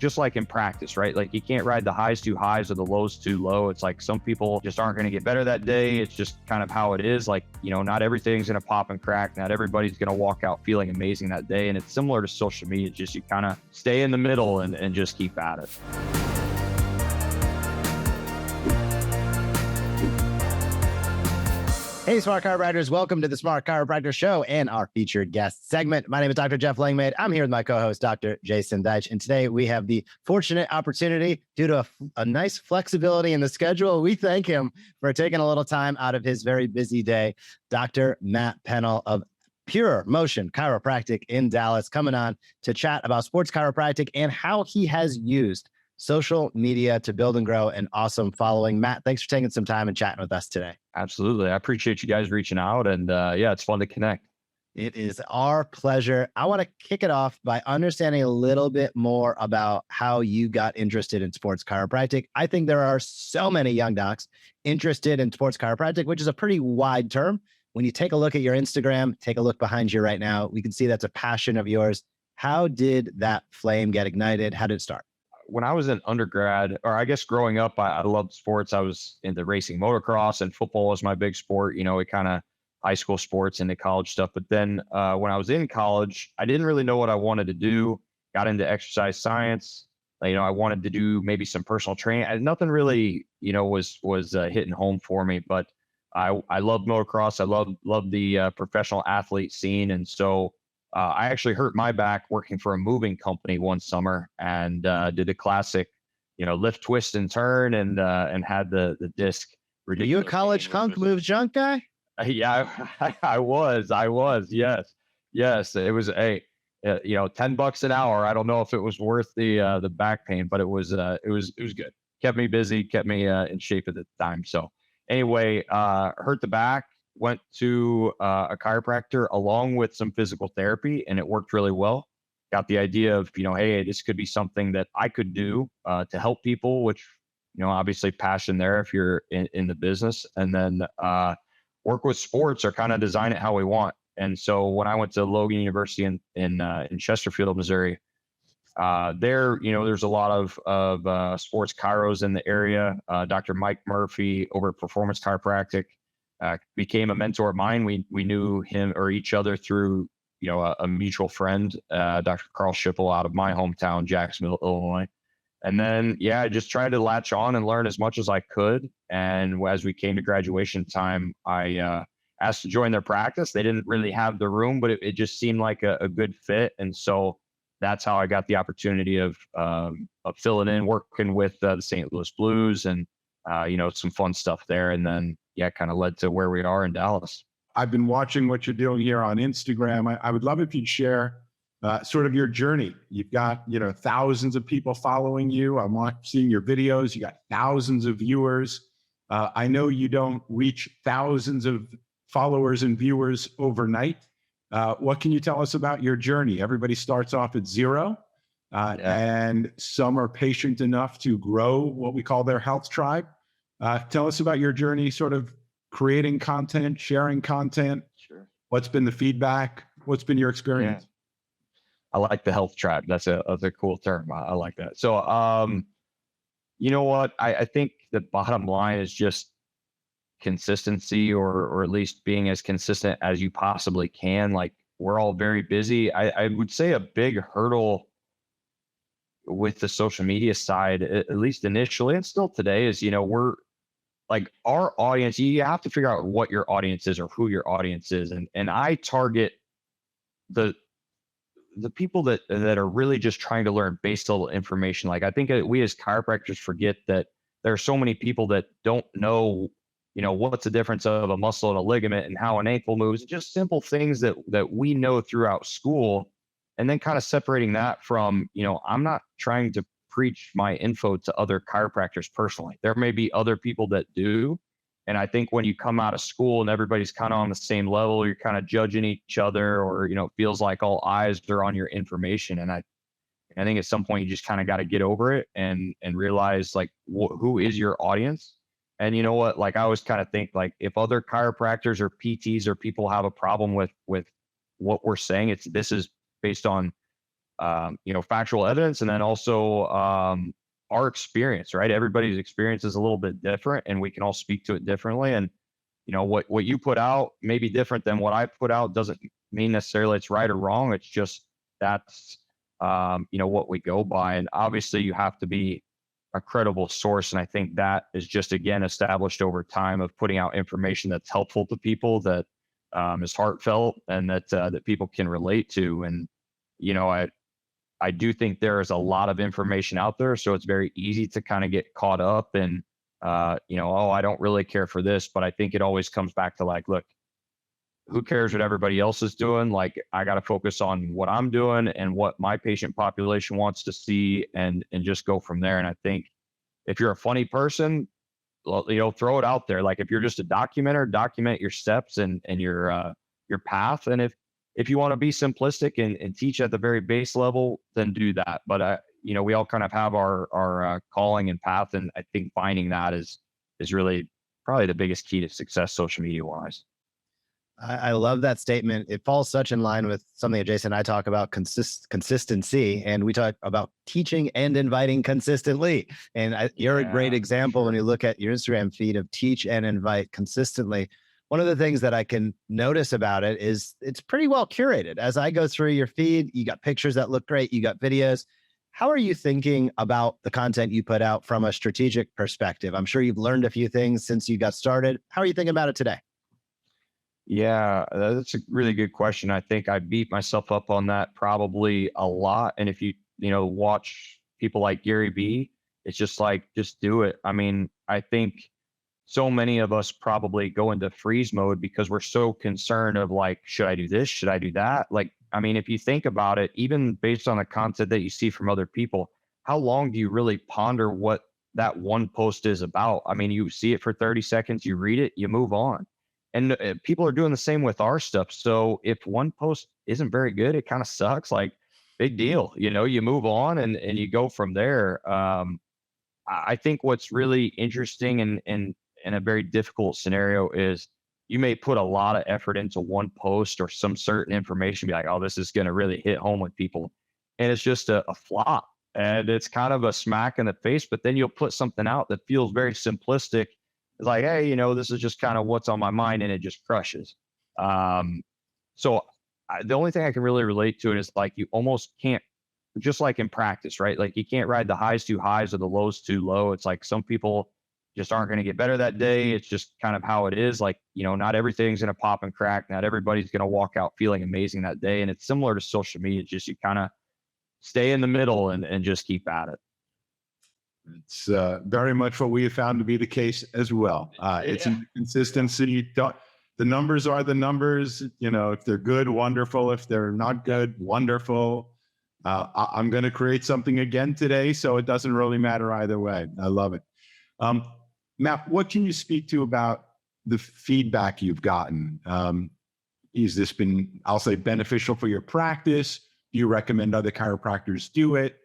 just like in practice, right? Like you can't ride the highs too highs or the lows too low. It's like some people just aren't going to get better that day. It's just kind of how it is. Like, not everything's going to pop and crack. Not everybody's going to walk out feeling amazing that day. And it's similar to social media. It's just you kind of stay in the middle and just keep at it. Hey, Smart Chiropractors. Welcome to the Smart Chiropractor Show and our featured guest segment. My name is Dr. Jeff Langmaid. I'm here with my co-host, Dr. Jason Deitch. And today we have the fortunate opportunity, due to a nice flexibility in the schedule, we thank him for taking a little time out of his very busy day, Dr. Matt Pennell of Pure Motion Chiropractic in Dallas, coming on to chat about sports chiropractic and how he has used social media to build and grow an awesome following. Matt, thanks for taking some time and chatting with us today. Absolutely. I appreciate you guys reaching out, and it's fun to connect. It is our pleasure. I want to kick it off by understanding a little bit more about how you got interested in sports chiropractic. I think there are so many young docs interested in sports chiropractic, which is a pretty wide term. When you take a look at your Instagram, take a look behind you right now, we can see that's a passion of yours. How did that flame get ignited? How did it start? When I was in undergrad, or I guess growing up, I loved sports. I was into racing motocross, and football was my big sport. It kind of high school sports into college stuff. But then when I was in college, I didn't really know what I wanted to do. Got into exercise science. I wanted to do maybe some personal training. Nothing really, was hitting home for me. But I loved motocross. I loved the professional athlete scene, and so I actually hurt my back working for a moving company one summer, and did a classic, lift, twist, and turn, and had the disc. Were you a college hunk move junk guy? Yeah, I was. Yes. It was $10 an hour. I don't know if it was worth the back pain, but it was good. Kept me busy, kept me in shape at the time. So anyway, hurt the back. Went to a chiropractor along with some physical therapy, and it worked really well. Got the idea of, hey, this could be something that I could do to help people, which, obviously passion there if you're in the business, and then work with sports or kind of design it how we want. And so when I went to Logan University in Chesterfield, Missouri, there's a lot of sports chiros in the area. Dr. Mike Murphy over at Performance Chiropractic became a mentor of mine. We knew him or each other through, a mutual friend, Dr. Carl Schippel out of my hometown, Jacksonville, Illinois. And then, I just tried to latch on and learn as much as I could. And as we came to graduation time, I asked to join their practice. They didn't really have the room, but it just seemed like a good fit. And so that's how I got the opportunity of filling in, working with the St. Louis Blues, and some fun stuff there. And then kind of led to where we are in Dallas. I've been watching what you're doing here on Instagram. I would love if you'd share sort of your journey. You've got, thousands of people following you. I'm seeing your videos. You got thousands of viewers. I know you don't reach thousands of followers and viewers overnight. What can you tell us about your journey? Everybody starts off at zero, and some are patient enough to grow what we call their health tribe. Tell us about your journey, sort of creating content, sharing content. Sure. What's been the feedback? What's been your experience? Yeah. I like the health tribe. That's a cool term. I like that. So, you know what? I think the bottom line is just consistency, or at least being as consistent as you possibly can. Like, we're all very busy. I would say a big hurdle with the social media side, at least initially and still today, is, we're like, our audience, you have to figure out what your audience is or who your audience is. And I target the people that are really just trying to learn base level information. Like, I think we as chiropractors forget that there are so many people that don't know, what's the difference of a muscle and a ligament and how an ankle moves, just simple things that we know throughout school. And then kind of separating that from, I'm not trying to preach my info to other chiropractors personally. There may be other people that do. And I think when you come out of school and everybody's kind of on the same level, you're kind of judging each other, or, it feels like all eyes are on your information. And I think at some point you just kind of got to get over it and realize, like, who is your audience? And you know what, like, I always kind of think, like, if other chiropractors or PTs or people have a problem with what we're saying, this is based on factual evidence, and then also our experience, right? Everybody's experience is a little bit different, and we can all speak to it differently. And what you put out may be different than what I put out. Doesn't mean necessarily it's right or wrong. It's just that's what we go by. And obviously, you have to be a credible source. And I think that is just again established over time of putting out information that's helpful to people, that is heartfelt, and that people can relate to. And I do think there is a lot of information out there, so it's very easy to kind of get caught up in, oh, I don't really care for this. But I think it always comes back to like, look, who cares what everybody else is doing? Like, I got to focus on what I'm doing and what my patient population wants to see, and just go from there. And I think if you're a funny person, throw it out there. Like, if you're just a documenter, document your steps and your path. And if you want to be simplistic and teach at the very base level, then do that. But we all kind of have our calling and path, and I think finding that is really probably the biggest key to success social media wise. I love that statement. It falls such in line with something that Jason and I talk about, consistency, and we talk about teaching and inviting consistently. And you're a great example when you look at your Instagram feed of teach and invite consistently. One of the things that I can notice about it is it's pretty well curated. As I go through your feed, you got pictures that look great, you got videos. How are you thinking about the content you put out from a strategic perspective? I'm sure you've learned a few things since you got started. How are you thinking about it today? Yeah, that's a really good question. I think I beat myself up on that probably a lot. And if you watch people like Gary Vee, it's just like, just do it. I mean, I think so many of us probably go into freeze mode because we're so concerned of like, should I do this? Should I do that? Like, I mean, if you think about it, even based on the content that you see from other people, how long do you really ponder what that one post is about? I mean, you see it for 30 seconds, you read it, you move on. And people are doing the same with our stuff. So if one post isn't very good, it kind of sucks. Like, big deal. You move on and you go from there. I think what's really interesting and in a very difficult scenario is you may put a lot of effort into one post or some certain information, be like, oh, this is going to really hit home with people. And it's just a flop, and it's kind of a smack in the face. But then you'll put something out that feels very simplistic. It's like, hey, this is just kind of what's on my mind, and it just crushes. So the only thing I can really relate to it is like, you almost can't, just like in practice, right? Like, you can't ride the highs too highs or the lows too low. It's like some people just aren't going to get better that day. It's just kind of how it is. Like, not everything's going to pop and crack. Not everybody's going to walk out feeling amazing that day. And it's similar to social media. It's just, you kind of stay in the middle and just keep at it. It's very much what we have found to be the case as well. It's consistency. The numbers are the numbers. If they're good, wonderful. If they're not good, wonderful. I'm going to create something again today, so it doesn't really matter either way. I love it. Matt, what can you speak to about the feedback you've gotten? Has this been, I'll say, beneficial for your practice? Do you recommend other chiropractors do it?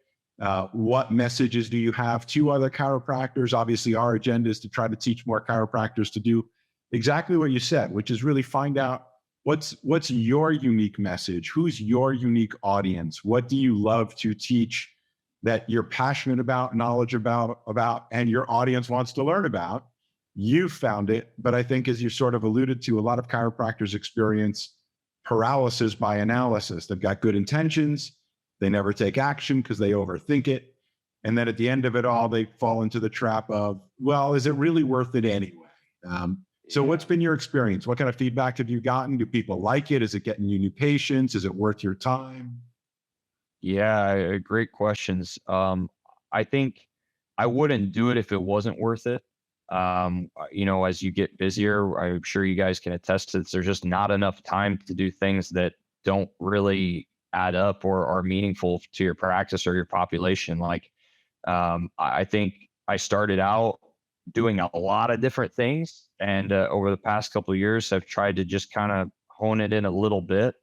What messages do you have to other chiropractors? Obviously, our agenda is to try to teach more chiropractors to do exactly what you said, which is really find out what's your unique message? Who's your unique audience? What do you love to teach that you're passionate about, knowledge about, and your audience wants to learn about? You found it, but I think, as you sort of alluded to, a lot of chiropractors experience paralysis by analysis. They've got good intentions. They never take action because they overthink it. And then at the end of it all, they fall into the trap of, well, is it really worth it anyway? So what's been your experience? What kind of feedback have you gotten? Do people like it? Is it getting you new patients? Is it worth your time? Yeah, great questions. I think I wouldn't do it if it wasn't worth it. As you get busier, I'm sure you guys can attest to this, there's just not enough time to do things that don't really add up or are meaningful to your practice or your population. Like, I think I started out doing a lot of different things, and over the past couple of years, I've tried to just kind of hone it in a little bit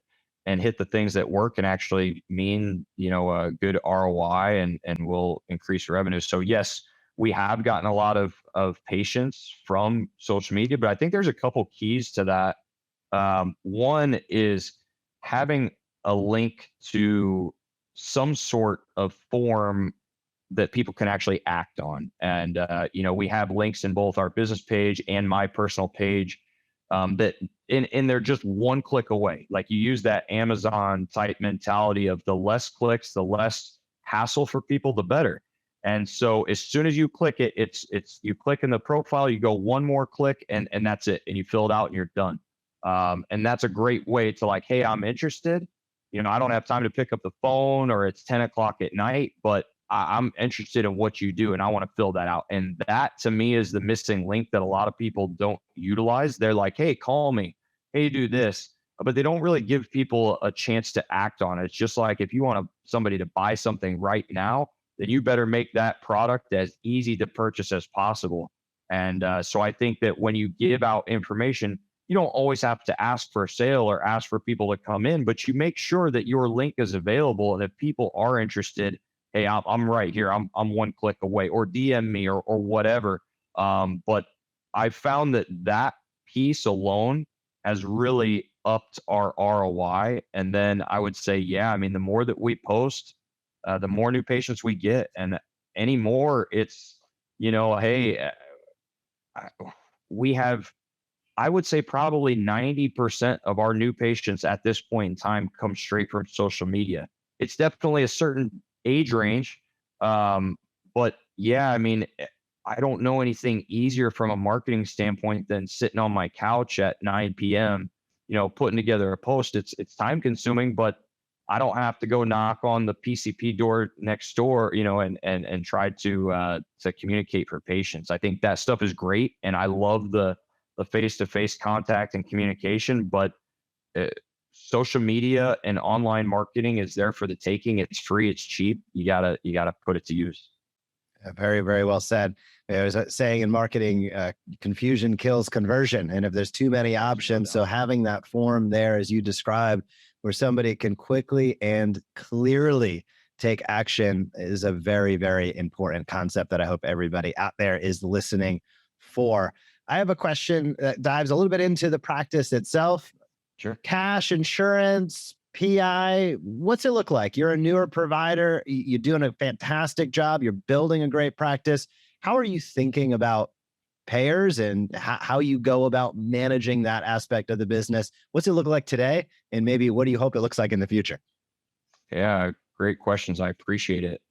and hit the things that work and actually mean, a good ROI and will increase revenue. So yes, we have gotten a lot of patients from social media, but I think there's a couple keys to that. One is having a link to some sort of form that people can actually act on. And, we have links in both our business page and my personal page, that they're just one click away. Like you use that Amazon type mentality of the less clicks, the less hassle for people, the better. And so as soon as you click it, it's you click in the profile, you go one more click and that's it. And you fill it out and you're done. And that's a great way to like, hey, I'm interested. I don't have time to pick up the phone or it's 10 o'clock at night, but I'm interested in what you do and I want to fill that out. And that to me is the missing link that a lot of people don't utilize. They're like, hey, call me. Hey, do this. But they don't really give people a chance to act on it. It's just like if you want somebody to buy something right now, then you better make that product as easy to purchase as possible. And so I think that when you give out information, you don't always have to ask for a sale or ask for people to come in, but you make sure that your link is available. And if people are interested, hey, I'm right here. I'm one click away, or DM me or whatever. But I found that piece alone has really upped our ROI. And then I would say, yeah, I mean, the more that we post, the more new patients we get. And anymore, it's, hey, we have, I would say probably 90% of our new patients at this point in time come straight from social media. It's definitely a certain age range. But yeah, I mean, I don't know anything easier from a marketing standpoint than sitting on my couch at 9 p.m., putting together a post. It's time consuming, but I don't have to go knock on the PCP door next door, and try to communicate for patients. I think that stuff is great. And I love the face-to-face contact and communication, but social media and online marketing is there for the taking. It's free. It's cheap. You gotta put it to use. Very, very well said. There's a saying in marketing, confusion kills conversion. And if there's too many options, so having that form there, as you described, where somebody can quickly and clearly take action is a very, very important concept that I hope everybody out there is listening for. I have a question that dives a little bit into the practice itself. Sure. Cash, insurance, PI, what's it look like? You're a newer provider. You're doing a fantastic job. You're building a great practice. How are you thinking about payers and how you go about managing that aspect of the business? What's it look like today? And maybe what do you hope it looks like in the future? Yeah, great questions. I appreciate it.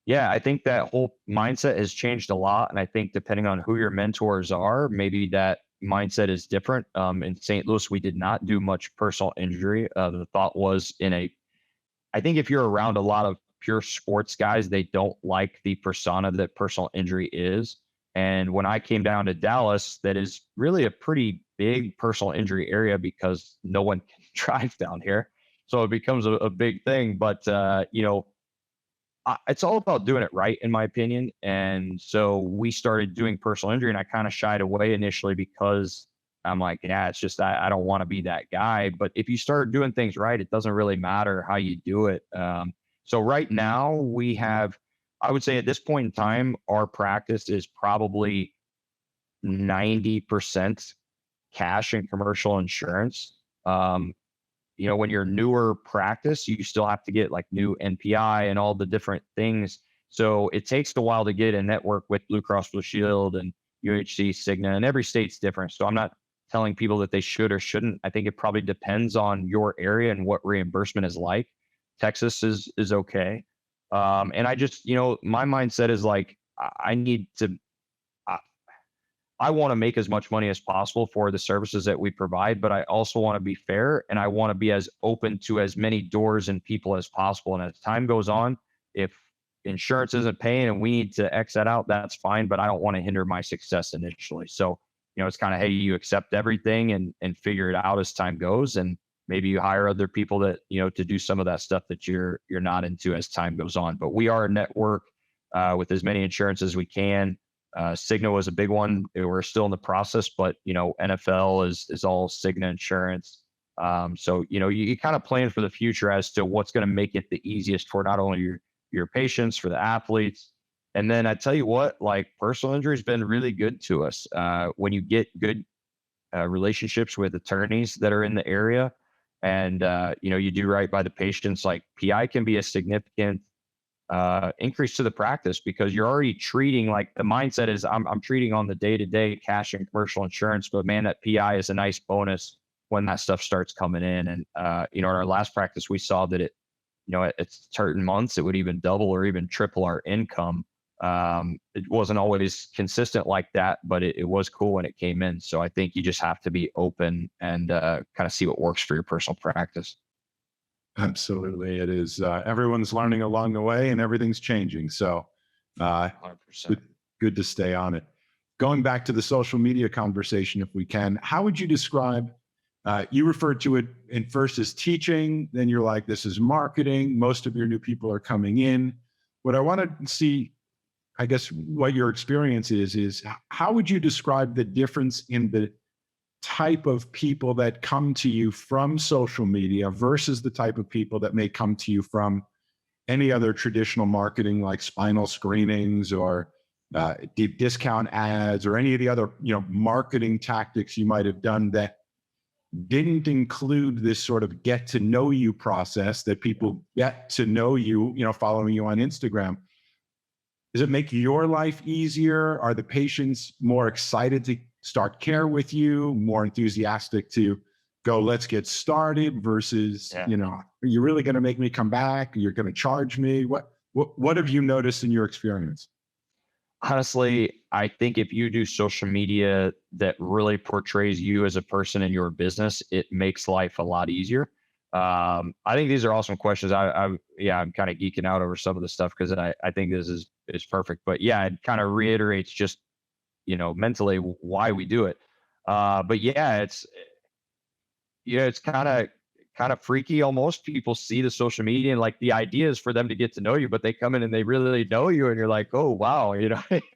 Yeah, I think that whole mindset has changed a lot. And I think depending on who your mentors are, maybe that mindset is different. In St. Louis, we did not do much personal injury. The thought was I think if you're around a lot of pure sports guys, they don't like the persona that personal injury is. And when I came down to Dallas, that is really a pretty big personal injury area because no one can drive down here. So it becomes a big thing. But, it's all about doing it right, in my opinion. And so we started doing personal injury, and I kind of shied away initially because I'm like, yeah, it's just I don't want to be that guy. But if you start doing things right, it doesn't really matter how you do it. So right now we have, I would say at this point in time, our practice is probably 90% cash and commercial insurance. When you're newer practice, you still have to get like new NPI and all the different things. So it takes a while to get a network with Blue Cross Blue Shield and UHC, Cigna, and every state's different. So I'm not telling people that they should or shouldn't. I think it probably depends on your area and what reimbursement is like. Texas is okay. And I just, my mindset is like, I need to, I want to make as much money as possible for the services that we provide, but I also want to be fair and I want to be as open to as many doors and people as possible. And as time goes on, if insurance isn't paying and we need to X that out, that's fine, but I don't want to hinder my success initially. So, it's kind of, hey, you accept everything and figure it out as time goes. And maybe you hire other people that, to do some of that stuff that you're not into as time goes on. But we are a network with as many insurance as we can. Cigna was a big one. We're still in the process, but NFL is all Cigna insurance. So you kind of plan for the future as to what's going to make it the easiest for not only your patients, for the athletes. And then I tell you what, like personal injury has been really good to us. When you get good relationships with attorneys that are in the area, and you do right by the patients, like PI can be a significant increase to the practice because you're already treating, like the mindset is I'm treating on the day-to-day cash and commercial insurance, but man, that PI is a nice bonus when that stuff starts coming in. And in our last practice, we saw that at certain months, it would even double or even triple our income. It wasn't always consistent like that, but it was cool when it came in. So I think you just have to be open and kind of see what works for your personal practice. Absolutely. It is. Everyone's learning along the way and everything's changing. So 100%. good to stay on it. Going back to the social media conversation, if we can, how would you describe, you referred to it in first as teaching, then you're like, this is marketing. Most of your new people are coming in. What I want to see, I guess, what your experience is how would you describe the difference in the type of people that come to you from social media versus the type of people that may come to you from any other traditional marketing, like spinal screenings or deep discount ads or any of the other, marketing tactics you might have done that didn't include this sort of get to know you process that people get to know you, following you on Instagram? Does it make your life easier? Are the patients more excited to start care with you, more enthusiastic to go, let's get started versus, are you really going to make me come back? You're going to charge me? What have you noticed in your experience? Honestly, I think if you do social media that really portrays you as a person in your business, it makes life a lot easier. I think these are awesome questions. I'm kind of geeking out over some of the stuff because I think this is perfect. But yeah, it kind of reiterates just mentally why we do it. But yeah, it's kind of freaky almost. People see the social media and like the idea is for them to get to know you, but they come in and they really know you, and you're like, oh wow,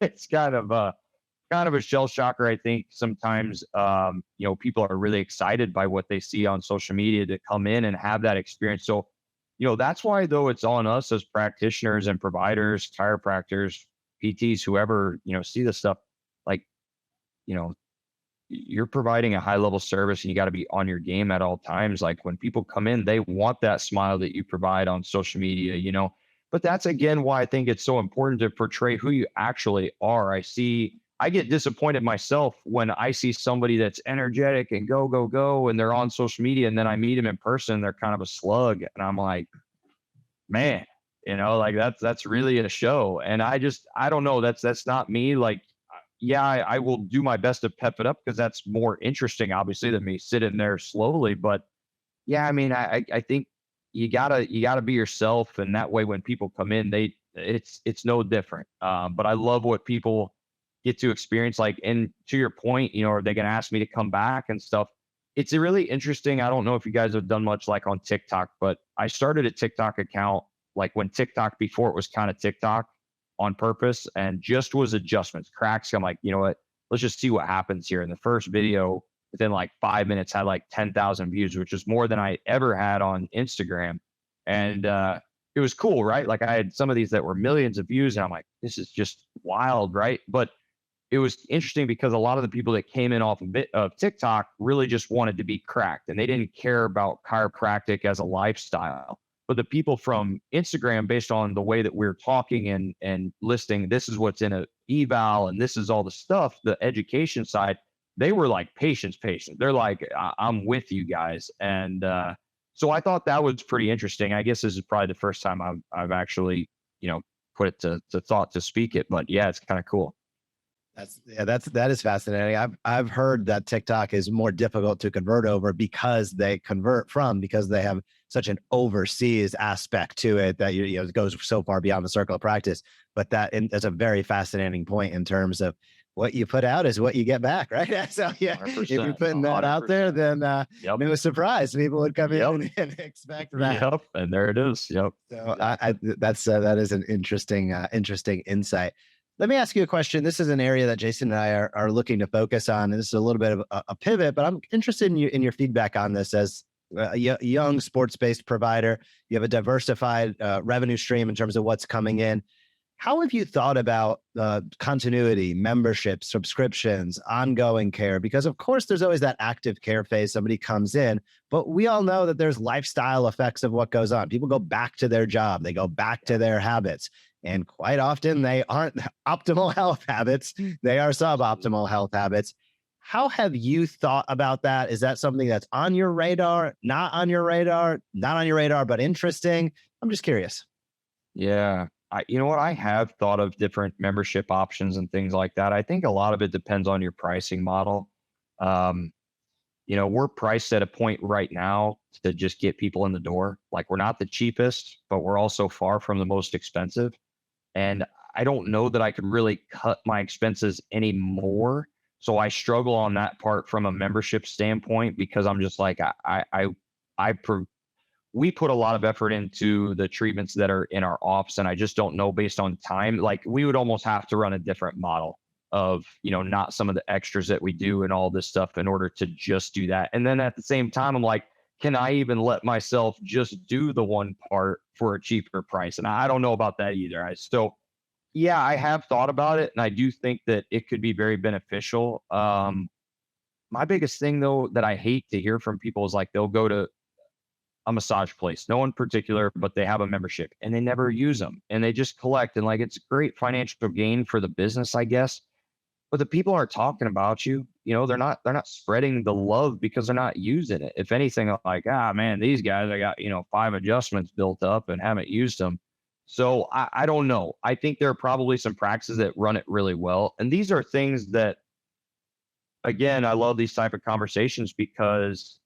it's kind of a shell shocker. I think sometimes people are really excited by what they see on social media to come in and have that experience. So that's why, though, it's on us as practitioners and providers, chiropractors, PTs, whoever see this stuff, like you're providing a high level service and you got to be on your game at all times. Like when people come in, they want that smile that you provide on social media, but that's again why I think it's so important to portray who you actually are. I get disappointed myself when I see somebody that's energetic and go, and they're on social media, and then I meet them in person, they're kind of a slug. And I'm like, man, like that's really a show. And I don't know. That's not me. Like, yeah, I will do my best to pep it up because that's more interesting, obviously, than me sitting there slowly. But yeah, I mean, I think you gotta be yourself, and that way when people come in, it's no different. But I love what people get to experience. Like, and to your point, are they gonna ask me to come back and stuff? It's a really interesting. I don't know if you guys have done much like on TikTok, but I started a TikTok account like when TikTok, before it was kind of TikTok, on purpose, and just was adjustments, cracks. I'm like, you know what? Let's just see what happens here. And the first video within like 5 minutes had like 10,000 views, which is more than I ever had on Instagram. And it was cool, right? Like I had some of these that were millions of views, and I'm like, this is just wild, right? But it was interesting because a lot of the people that came in off of TikTok really just wanted to be cracked, and they didn't care about chiropractic as a lifestyle. But the people from Instagram, based on the way that we're talking and listing, this is what's in a eval and this is all the stuff, the education side, they were like patience. They're like, I'm with you guys. And so I thought that was pretty interesting. I guess this is probably the first time I've actually, put it to thought to speak it. But yeah, it's kind of cool. That is fascinating. I've heard that TikTok is more difficult to convert over because they have such an overseas aspect to it that it goes so far beyond the circle of practice. But that's a very fascinating point in terms of what you put out is what you get back, right? So yeah, if you're putting that out there, then it was surprised people would come in and expect that. Yep, and there it is. Yep. So that is an interesting insight. Let me ask you a question. This is an area that Jason and I are looking to focus on, and this is a little bit of a pivot, but I'm interested in your feedback on this. As a young sports-based provider, you have a diversified revenue stream in terms of what's coming in. How have you thought about continuity, membership, subscriptions, ongoing care? Because of course, there's always that active care phase. Somebody comes in, but we all know that there's lifestyle effects of what goes on. People go back to their job, they go back to their habits. And quite often they aren't optimal health habits. They are suboptimal health habits. How have you thought about that? Is that something that's on your radar, not on your radar, not on your radar, but interesting? I'm just curious. Yeah. You know what? I have thought of different membership options and things like that. I think a lot of it depends on your pricing model. Um, we're priced at a point right now to just get people in the door. Like we're not the cheapest, but we're also far from the most expensive. And I don't know that I could really cut my expenses anymore. So I struggle on that part from a membership standpoint because I'm just like, we put a lot of effort into the treatments that are in our office. And I just don't know based on time, like we would almost have to run a different model of, not some of the extras that we do and all this stuff in order to just do that. And then at the same time, I'm like, can I even let myself just do the one part for a cheaper price? And I don't know about that either. Yeah, I have thought about it, and I do think that it could be very beneficial. My biggest thing though that I hate to hear from people is like they'll go to a massage place, no in particular, but they have a membership and they never use them and they just collect, and like it's great financial gain for the business, I guess. But the people aren't talking about you. They're not spreading the love because they're not using it. If anything, like, man, these guys, I got, 5 adjustments built up and haven't used them. So I don't know. I think there are probably some practices that run it really well. And these are things that, again, I love these type of conversations because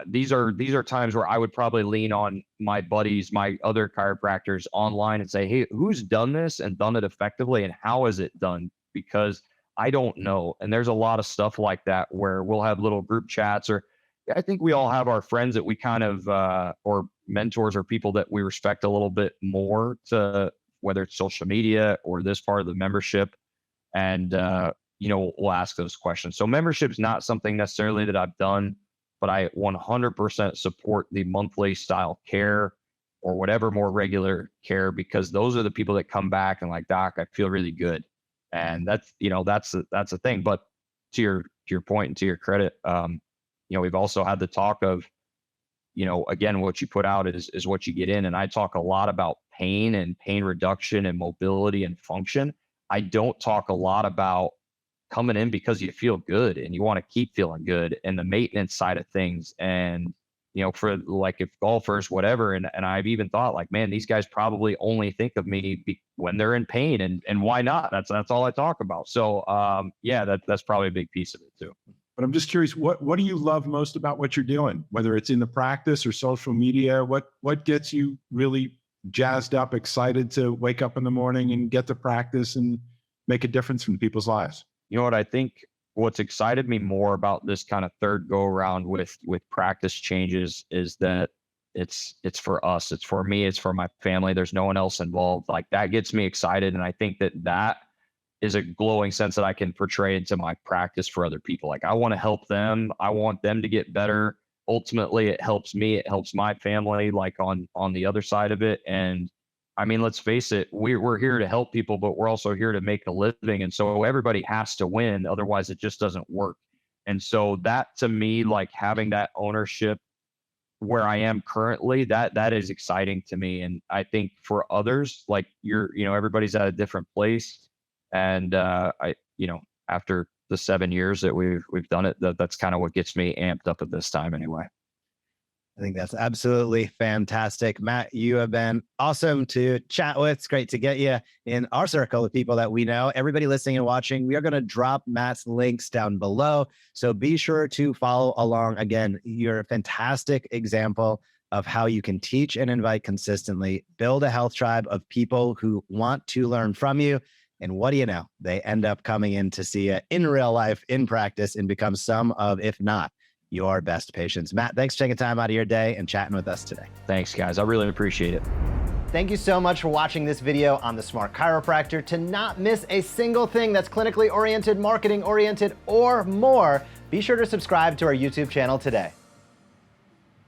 these are times where I would probably lean on my buddies, my other chiropractors online and say, hey, who's done this and done it effectively and how is it done? Because I don't know. And there's a lot of stuff like that where we'll have little group chats, or I think we all have our friends that we kind of, or mentors or people that we respect a little bit more, to whether it's social media or this part of the membership. And, we'll ask those questions. So membership's not something necessarily that I've done, but I 100% support the monthly style care or whatever more regular care, because those are the people that come back and like, doc, I feel really good. And that's a thing. But to your point and to your credit, we've also had the talk of, again, what you put out is what you get in. And I talk a lot about pain and pain reduction and mobility and function. I don't talk a lot about coming in because you feel good and you want to keep feeling good, and the maintenance side of things. And, for like if golfers, whatever. And I've even thought like, man, these guys probably only think of me when they're in pain, and why not? That's all I talk about. So, that's probably a big piece of it too. But I'm just curious, what do you love most about what you're doing, whether it's in the practice or social media? What gets you really jazzed up, excited to wake up in the morning and get to practice and make a difference in people's lives? You know what I think? What's excited me more about this kind of third go around with practice changes is that it's for us, it's for me, it's for my family. There's no one else involved. Like that gets me excited, and I think that is a glowing sense that I can portray into my practice for other people. Like I want to help them. I want them to get better. Ultimately, it helps me. It helps my family, like on the other side of it. And I mean, let's face it, we're here to help people, but we're also here to make a living. And so everybody has to win. Otherwise, it just doesn't work. And so that, to me, like having that ownership where I am currently, that is exciting to me. And I think for others, like everybody's at a different place. And after the 7 years that we've done it, that's kind of what gets me amped up at this time anyway. I think that's absolutely fantastic. Matt, you have been awesome to chat with. It's great to get you in our circle of people that we know. Everybody listening and watching, we are going to drop Matt's links down below. So be sure to follow along. Again, you're a fantastic example of how you can teach and invite consistently, build a health tribe of people who want to learn from you. And what do you know? They end up coming in to see you in real life, in practice, and become some of, if not, your best patients. Matt, thanks for taking time out of your day and chatting with us today. Thanks, guys. I really appreciate it. Thank you so much for watching this video on the Smart Chiropractor. To not miss a single thing that's clinically oriented, marketing oriented, or more, be sure to subscribe to our YouTube channel today.